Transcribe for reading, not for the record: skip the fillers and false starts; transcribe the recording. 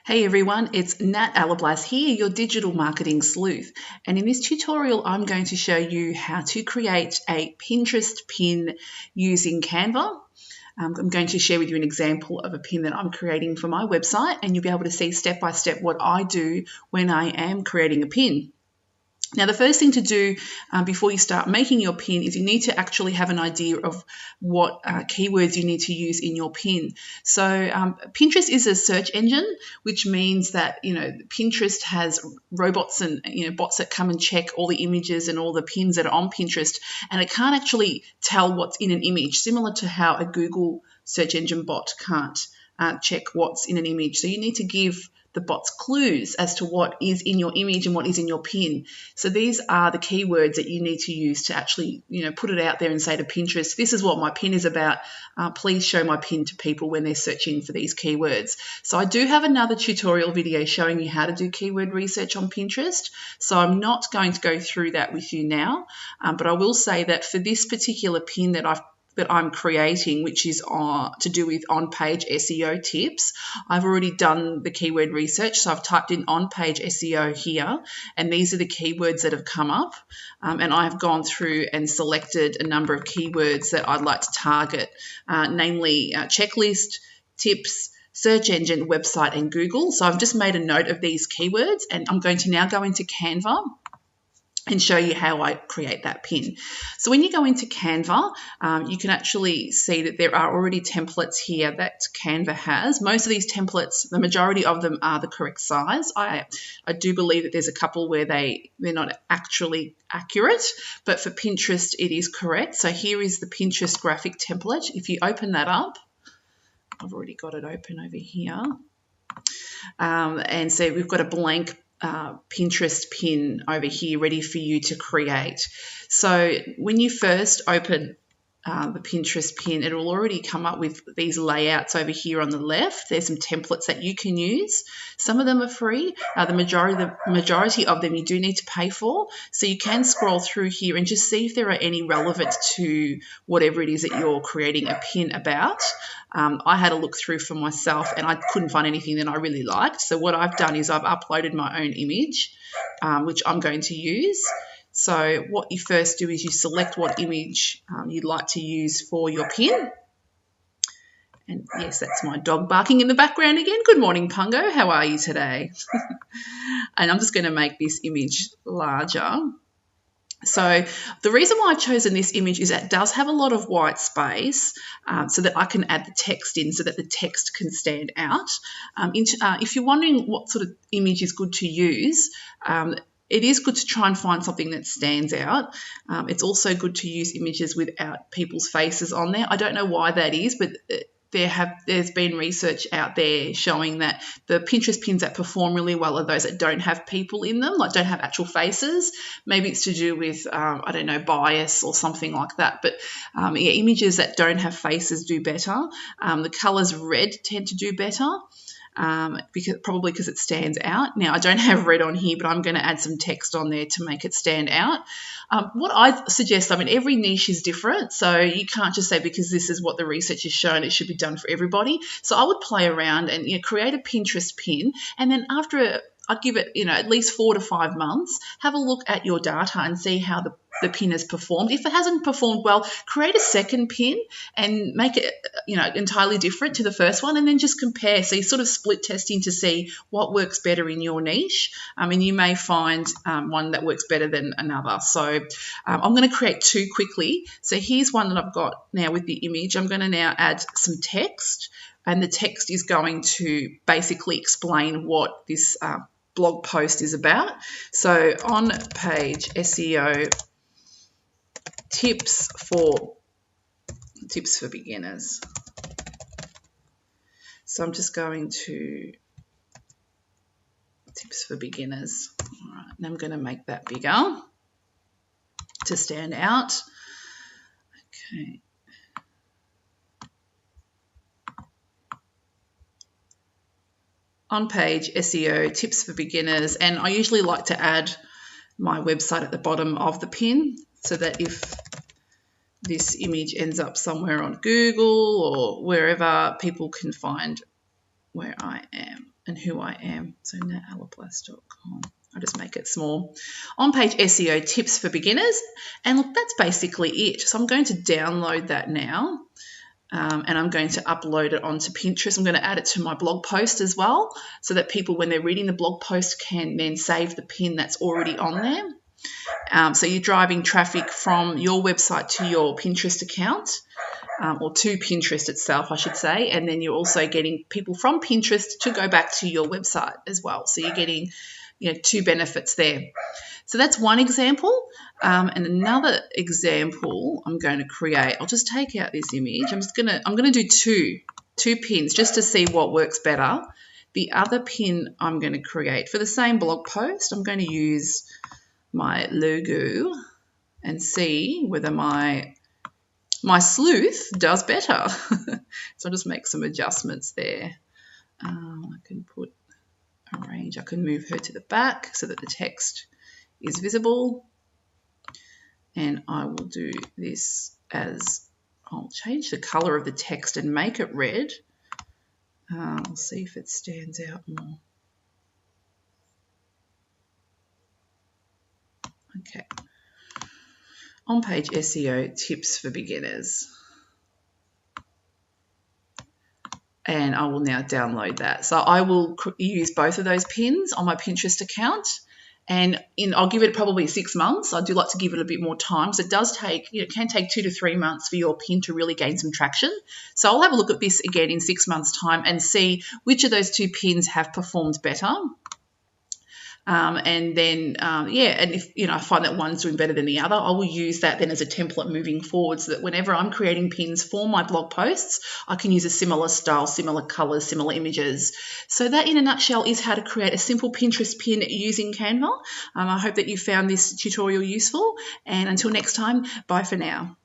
Hey everyone, it's Nat Alablas here, your digital marketing sleuth. And in this tutorial, I'm going to show you how to create a Pinterest pin using Canva. I'm going to share with you an example of a pin that I'm creating for my website, and you'll be able to see step by step what I do when I am creating a pin. Now, the first thing to do before you start making your pin is you need to actually have an idea of what keywords you need to use in your pin. So Pinterest is a search engine, which means that, Pinterest has robots and, bots that come and check all the images and all the pins that are on Pinterest, and it can't actually tell what's in an image, similar to how a Google search engine bot can't check what's in an image. So you need to give the bots clues as to what is in your image and what is in your pin. So these are the keywords that you need to use to actually, put it out there and say to Pinterest, this is what my pin is about. Please show my pin to people when they're searching for these keywords. So I do have another tutorial video showing you how to do keyword research on Pinterest. So I'm not going to go through that with you now, but I will say that for this particular pin that I'm creating, which is to do with on-page SEO tips, I've already done the keyword research. So I've typed in on-page SEO here, and these are the keywords that have come up. And I've gone through and selected a number of keywords that I'd like to target, namely checklist, tips, search engine, website, and Google. So I've just made a note of these keywords, and I'm going to now go into Canva and show you how I create that pin. So when you go into Canva, you can actually see that there are already templates here that Canva has. Most of these templates, the majority of them are the correct size. I do believe that there's a couple where they're not actually accurate, but for Pinterest, it is correct. So here is the Pinterest graphic template. If you open that up, I've already got it open over here. And so we've got a blank Pinterest pin over here ready for you to create. So when you first open the Pinterest pin, it will already come up with these layouts over here on the left. There's some templates that you can use. Some of them are free. The majority of them you do need to pay for. So you can scroll through here and just see if there are any relevant to whatever it is that you're creating a pin about. I had a look through for myself and I couldn't find anything that I really liked. So what I've done is I've uploaded my own image, which I'm going to use. So what you first do is you select what image you'd like to use for your pin. And yes, that's my dog barking in the background again. Good morning, Pungo. How are you today? And I'm just going to make this image larger. So the reason why I've chosen this image is that it does have a lot of white space so that I can add the text in so that the text can stand out. If you're wondering what sort of image is good to use, it is good to try and find something that stands out. It's also good to use images without people's faces on there. I don't know why that is, but there's been research out there showing that the Pinterest pins that perform really well are those that don't have people in them, like don't have actual faces. Maybe it's to do with, bias or something like that. But images that don't have faces do better. The colours red tend to do better. Probably because it stands out. Now, I don't have red on here, but I'm going to add some text on there to make it stand out. What I suggest, every niche is different, so you can't just say because this is what the research has shown, it should be done for everybody. So I would play around and create a Pinterest pin, and then after I'd give it at least 4 to 5 months, have a look at your data and see how the pin has performed. If it hasn't performed well, create a second pin and make it entirely different to the first one, and then just compare. So you're sort of split testing to see what works better in your niche, and you may find one that works better than another. So I'm going to create 2 quickly. So here's one that I've got now with the image. I'm going to now add some text, and the text is going to basically explain what this blog post is about. So on page SEO tips for beginners. So I'm just going to tips for beginners. All right, and I'm going to make that bigger to stand out. Okay. On page SEO tips for beginners, and I usually like to add my website at the bottom of the pin so that if this image ends up somewhere on Google or wherever, people can find where I am. and who I am. So natalaplace.com. I'll just make it small. On page SEO tips for beginners. And look, that's basically it. So I'm going to download that now. And I'm going to upload it onto Pinterest. I'm going to add it to my blog post as well, so that people, when they're reading the blog post, can then save the pin that's already on there. So you're driving traffic from your website to your Pinterest account, or to Pinterest itself, I should say, and then you're also getting people from Pinterest to go back to your website as well. So you're getting, two benefits there. So that's one example. And another example I'm going to create, I'll just take out this image. I'm going to do two pins just to see what works better. The other pin I'm going to create for the same blog post, I'm going to use my logo and see whether my sleuth does better. So I'll just make some adjustments there. I can put a range. I can move her to the back so that the text is visible. And I will do this as, I'll change the color of the text and make it red. I'll see if it stands out more. Okay. On page SEO tips for beginners. And I will now download that. So I will use both of those pins on my Pinterest account. And I'll give it probably 6 months. I do like to give it a bit more time. So it does take, it can take 2 to 3 months for your pin to really gain some traction. So I'll have a look at this again in 6 months' time and see which of those 2 pins have performed better. And then, and if, I find that one's doing better than the other, I will use that then as a template moving forward, so that whenever I'm creating pins for my blog posts, I can use a similar style, similar colors, similar images. So that, in a nutshell, is how to create a simple Pinterest pin using Canva. I hope that you found this tutorial useful, and until next time, bye for now.